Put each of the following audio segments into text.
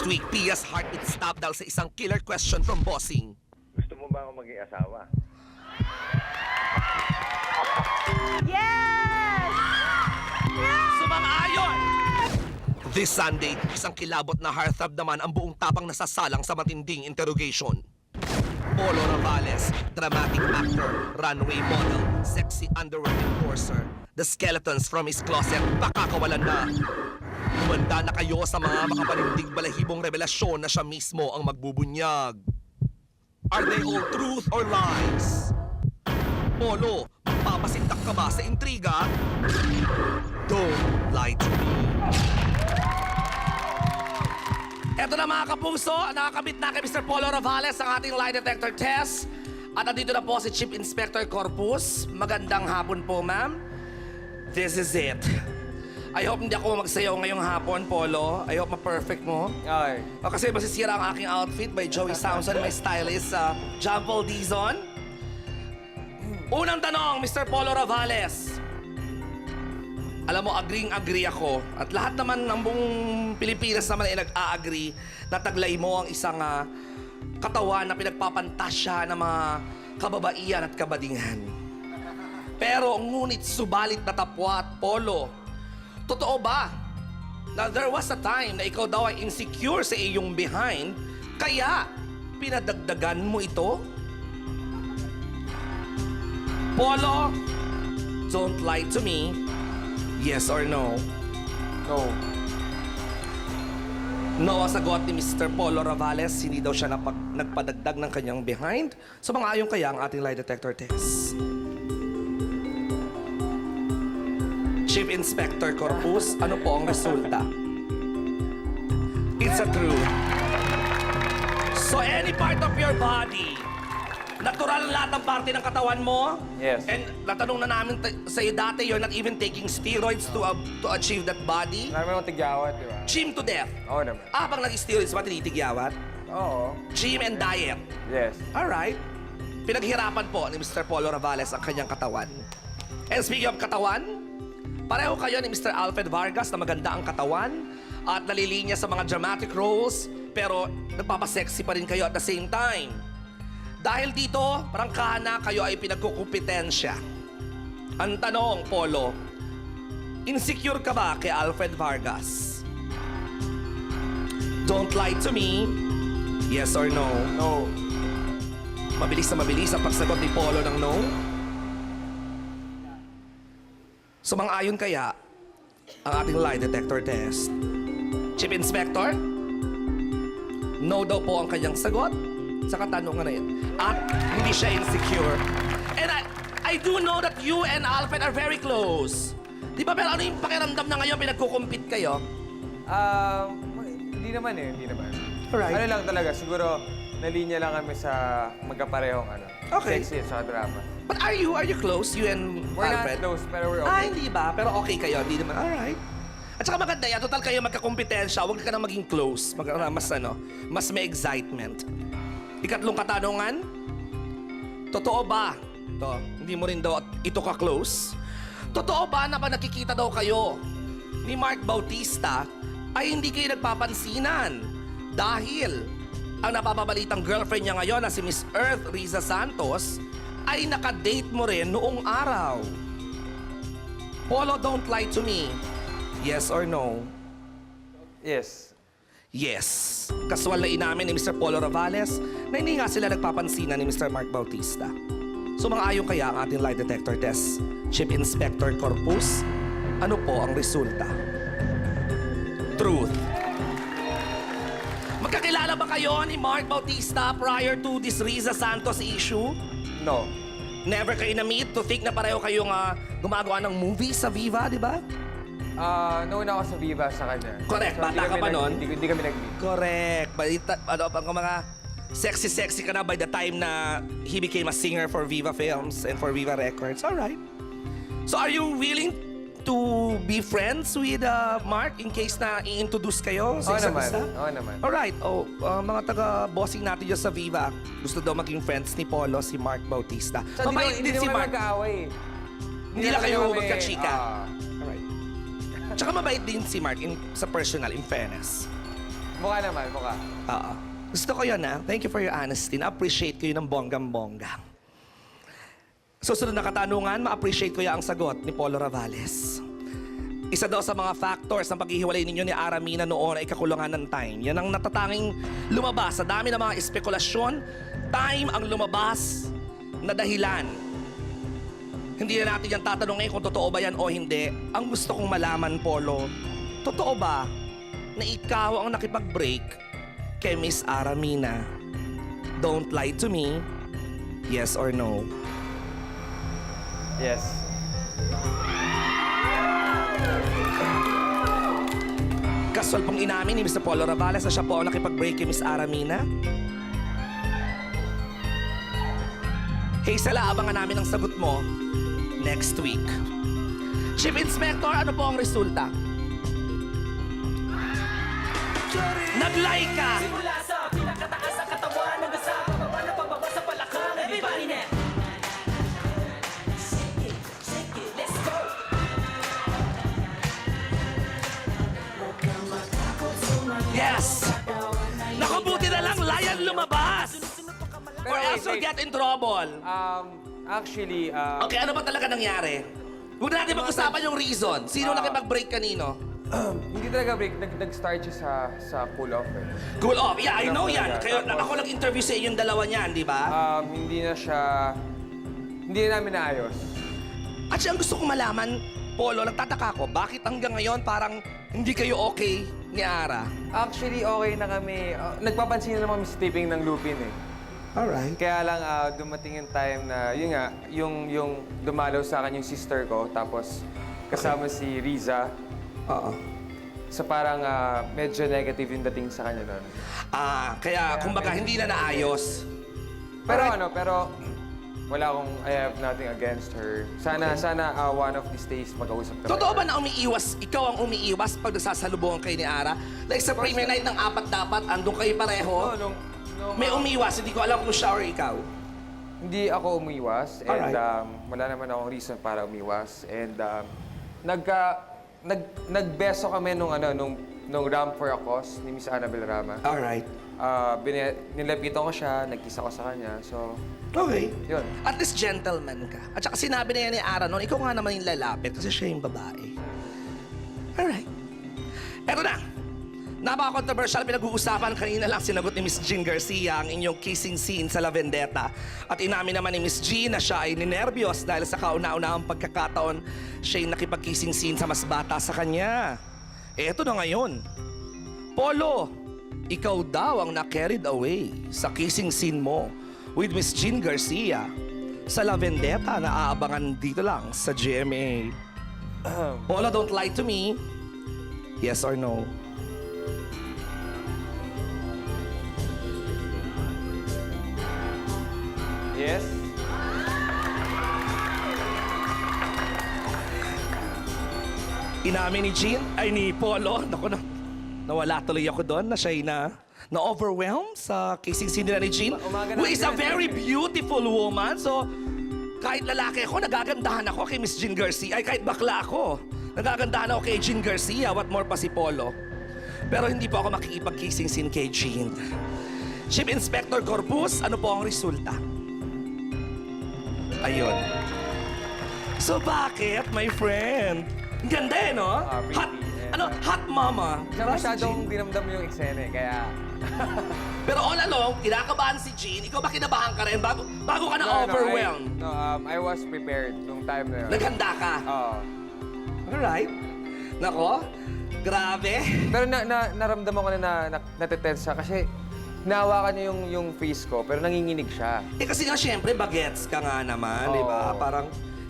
Last week, Pia's heartbeat stopped dahil sa isang killer question from Bossing. Gusto mo ba akong maging asawa? Yes! Sumang-ayon! This Sunday, isang kilabot na heartthrob naman ang buong tapang nasasalang sa matinding interrogation. Polo Ravales, dramatic actor, runway model, sexy underwear enforcer. The skeletons from his closet baka kawalan na. Humanda na kayo sa mga makapanindig balahibong revelasyon na siya mismo ang magbubunyag. Are they all truth or lies? Polo, papasindak ka ba sa intriga? Don't lie to me. Eto na mga kapuso, nakakabit na kay Mr. Polo Ravales ang ating lie detector test. At nandito na po si Chief Inspector Corpus. Magandang hapon po, ma'am. This is it. I hope hindi ako magsayaw ngayong hapon, Polo. I hope ma-perfect mo. Okay. Kasi masisira ang aking outfit by Joey Samson, my stylist, John Paul Dizon. Unang tanong, Mr. Polo Ravales. Alam mo, agreeing-agree ako. At lahat naman ng buong Pilipinas naman ay nag-a-agree na taglay mo ang isang katawan na pinagpapantasya ng mga kababaihan at kabadingan. Pero ngunit subalit na tapwa at Polo, totoo ba na there was a time na ikaw daw ay insecure sa iyong behind, kaya pinadagdagan mo ito? Polo, don't lie to me. Yes or no? No. No ang sagot ni Mr. Polo Ravales, hindi daw siya nagpadagdag ng kanyang behind. So mga ayon kaya ang ating lie detector test. Chief Inspector Corpus, ano po ang resulta? It's a true. So any part of your body, natural lahat ng parte ng katawan mo? Yes. And natanong na namin sa iyo dati, you're not even taking steroids to achieve that body? Marami akong tigyawat, di ba? Gym to death. Oo naman. Pag nag-steroids ba, tinitigyawat? Oo. Gym and diet. Yes. Alright. Pinaghirapan po ni Mr. Polo Ravales ang kanyang katawan. And speaking of katawan, pareho kayo ni Mr. Alfred Vargas na maganda ang katawan at nalilinya sa mga dramatic roles, pero nagpapasexy pa rin kayo at the same time. Dahil dito, prangkahan na kayo ay pinagkukumpetensya. Ang tanong, Polo, insecure ka ba kay Alfred Vargas? Don't lie to me. Yes or no? No. Mabilis na mabilis ang pagsagot ni Polo ng no. Sumang-ayon kaya ang ating lie detector test. Chief Inspector, no daw po ang kanyang sagot sa katanungan na yan. At hindi siya insecure. And I do know that you and Alfred are very close. Di ba, pero ano yung pakiramdam na ngayon pinagkukumpit kayo? Hindi naman eh, hindi naman. Alright. Ano lang talaga, siguro nalinya lang kami sa magkaparehong Okay. sexy at saka drama. But are you close, you and We're Alfred? not close, pero we're Ah, okay. hindi ba? Pero okay kayo, hindi naman. Alright. At saka maganda yan, total kayo magkakompetensya, huwag ka na maging close. Mas may excitement. Ikatlong katanungan, totoo ba? To, hindi mo rin daw ito ka-close. Totoo ba na nakikita daw kayo ni Mark Bautista ay hindi kayo nagpapansinan dahil ang napapabalitang girlfriend niya ngayon na si Miss Earth Riza Santos ay nakadate mo rin noong araw? Polo, don't lie to me. Yes or no? Yes. Yes. Kaswal na inamin ni Mr. Polo Ravales na hindi nga sila nagpapansinan ni Mr. Mark Bautista. So mga ayon kaya ang ating lie detector test. Chief Inspector Corpus, ano po ang resulta? Truth. Magkakilala ba kayo ni Mark Bautista prior to this Riza Santos issue? No. Never kayo na-meet to think na pareho kayong gumagawa ng movie sa Viva, di ba? Nauna ako sa Viva sa kanya. Correct. Bata hindi ka kami pa nun? Hindi kami nag-meet. Correct. Balita, mga sexy ka na by the time na he became a singer for Viva Films and for Viva Records. All right. So are you willing to be friends with Mark in case na i-introduce kayo sa Oo isa't naman. isa? Oo naman. Alright. Mga taga-bossing natin dyan sa Viva, gusto daw maging friends ni Polo, si Mark Bautista. So, Mabait din si Mark. nag-aaway. Hindi lang kayo magka-chika. Ah. Alright. Tsaka mabait din si Mark sa personal, in fairness. Mukha naman, mukha. Oo. Gusto ko yun, ha? Thank you for your honesty. Na-appreciate ko yun ng bonggam-bongga. Susunod na katanungan, ma-appreciate ko yung ang sagot ni Polo Ravales. Isa daw sa mga factors ng paghihiwalay ninyo ni Aramina noon ay kakulangan ng time. Yan ang natatanging lumabas. Sa dami ng mga espekulasyon, time ang lumabas na dahilan. Hindi na natin yan tatanungin kung totoo ba yan o hindi. Ang gusto kong malaman, Polo, totoo ba na ikaw ang nakipag-break kay Miss Aramina? Don't lie to me. Yes or no? Yes. Kaswal pong inamin ni Mr. Polo Ravales na siya po ang nakipag-break kay Miss Aramina. Hazel, abangan namin ang sagot mo next week. Chief Inspector, ano po ang resulta? Nag-lie ka! Simula sa pinakataas sa katawan hanggang sa pababa na pababa sa palakang. Everybody now! Shake it, let's go! Yes! Naku, buti na lang, lion lumabas! Or else you'll get in trouble. Actually, Okay, ano ba talaga nangyari? Huwag na natin mag-usapan yung reason. Sino nakipag-break kanino? hindi talaga break. Nag-start siya sa cool off. Eh. Cool off. Yeah, I know yan. Kaya ako nag-interview sa inyong dalawa niyan, di ba? Hindi na siya... Hindi na namin naayos. At siya ang gusto kong malaman, Polo, nagtataka ko, bakit hanggang ngayon parang hindi kayo okay ni Ara? Actually, okay na kami. Nagpapansin na naman kami sa taping ng Lupin eh. Alright. Kaya lang dumating yung time na, yun nga, yung dumalaw sa akin yung sister ko, tapos kasama si Riza. Oo. So parang medyo negative yung dating sa kanya nun. Kaya kumbaga hindi na naayos. Pero Alright. pero wala akong, I have nothing against her. Sana one of these days mag-ausap kami. Totoo ba na umiiwas, ikaw ang umiiwas pag nagsasalubungan kayo ni Ara? Like sa premiere night ng Apat Dapat, andun kayo pareho? No, May umiiwas, hindi ko alam kung siya or ikaw. Hindi ako umiwas and Alright. wala naman akong reason para umiwas and nagbeso kami nung Ram for a Cause ni Miss Annabel Rama. Alright. Nilapitan ko siya, nagkisa ko sa kanya. So, Okay. yun. At least gentleman ka. At saka sinabi na yan ni Ara noon, ikaw nga naman yung lalapit kasi siya yung babae. Alright. Eto na. Napaka-controversial, pinag-uusapan kanina lang sinagot ni Miss Jean Garcia ang inyong kissing scene sa La Vendetta. At inamin naman ni Miss Jean na siya ay ninervyos dahil sa kauna-unahang pagkakataon siya ay nakipag-kissing scene sa mas bata sa kanya. Eto na ngayon. Polo, ikaw daw ang na-carried away sa kissing scene mo with Miss Jean Garcia sa La Vendetta na aabangan dito lang sa GMA. Polo, don't lie to me. Yes or no? Yes? Inamin ni Jean, ay ni Polo, naku na, nawala tuloy ako doon na siya'y na-overwhelm sa kissing scene nila ni Jean, Umaga who na is a yan. very beautiful woman. So, kahit lalaki ako, nagagandahan ako kay Miss Jean Garcia. Ay, kahit bakla ako, nagagandahan ako kay Jean Garcia. What more pa si Polo? Pero hindi po ako makikipag-kissing scene kay Jean. Chief Inspector Corpus, ano po ang resulta? Ayun. So bakit, my friend? Ang ganda eh, no? Pretty, Hot, yeah. hot mama. Siya masyadong dinamdam yung eksena eh, kaya... Pero all along, kinakabahan si Jean. Ikaw ba kinabahan ka rin bago ka na-overwhelmed? I was prepared nung time na yun. Naghanda ka? Oo. Alright. Nako, grabe. Pero naramdaman ko na natitense siya kasi nahawakan niya yung face ko pero nanginginig siya. Eh kasi nga syempre, bagets ka nga naman, di ba? Oo. Parang,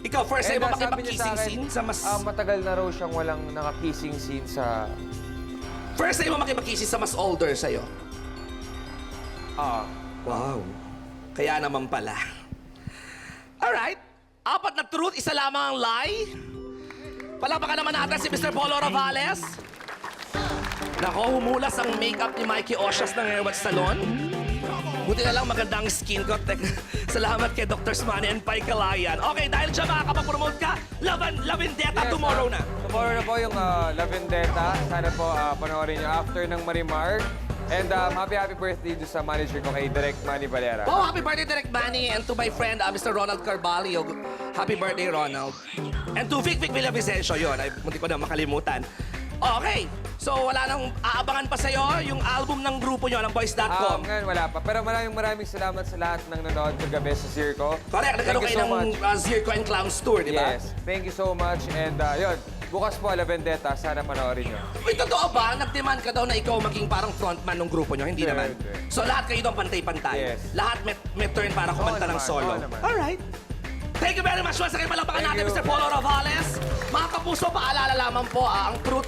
ikaw, first time mo sabi niya makipag-kissing scene sa mas... matagal na raw siyang walang naka-kissing scene sa... First time mo makipag-kissing sa mas older sa'yo? Wow. Kaya naman pala. Alright. Apat na truth, isa lamang ang lie. Palapakan naman natin si Mr. Polo Ravales. Nako, humulas ang makeup ni Mikey Osias ng Hairwatch Salon. Buti na lang magandang skin ko. Salamat kay Dr. Smani and Pai Kalayan. Okay, dahil dyan makakapag-promote ka, La Vendetta tomorrow na. Tomorrow na po yung La Vendetta. Sana po panoorin niyo after ng Marimar. And happy birthday do sa manager ko kay Direk Manny Valera. Oh, happy birthday, Direk Manny, and to my friend, Mr. Ronald Carvalho. Happy birthday, Ronald. And to Vic Villavicencio, yun. Ay, munti ko na makalimutan. Okay, so wala nang aabangan pa sa'yo yung album ng grupo nyo, ng Boys.com. Ngayon wala pa. Pero maraming salamat sa lahat ng nanonood kagabi sa Circo. Correct, nagkaroon Thank kayo you so ng much. Zirco and Clowns Tour, di ba? Yes, thank you so much. And yun, bukas po, La Vendetta. Sana panoorin nyo. Uy, totoo ba? Nag-demand ka daw na ikaw maging parang frontman ng grupo nyo? Hindi Hindi, naman. hindi. So lahat kayo doon pantay-pantay? Yes. Lahat may turn para kumanta ng naman, solo? oo naman. Alright. Thank you very much. Once again, palakpakan Thank natin, you. Mr. Polo Ravales. Mga kapuso, paalala lamang po, ang truth,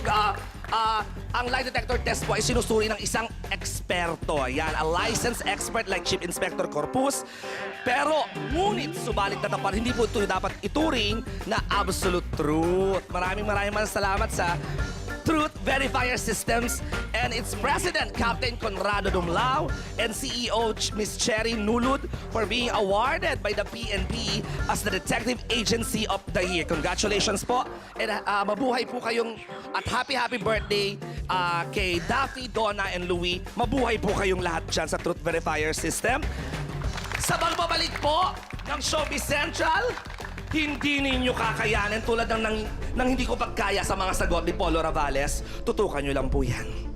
ang lie detector test po ay sinusuri ng isang eksperto. Yan, a licensed expert like Chief Inspector Corpus. Pero, ngunit, subalit na tapat, hindi po ito dapat ituring na absolute truth. Maraming salamat sa Truth Verifier Systems and its president, Captain Conrado Dumlao, and CEO Miss Cherry Nulud for being awarded by the PNP as the Detective Agency of the Year. Congratulations po. And mabuhay po kayong at happy birthday kay Daffy, Donna, and Louie. Mabuhay po kayong lahat dyan sa Truth Verifier System. Sa pagbabalik po ng Showbiz Central, hindi ninyo kakayanin tulad ng hindi ko pagkaya sa mga sagot ni Polo Ravales. Tutukan nyo lang po yan.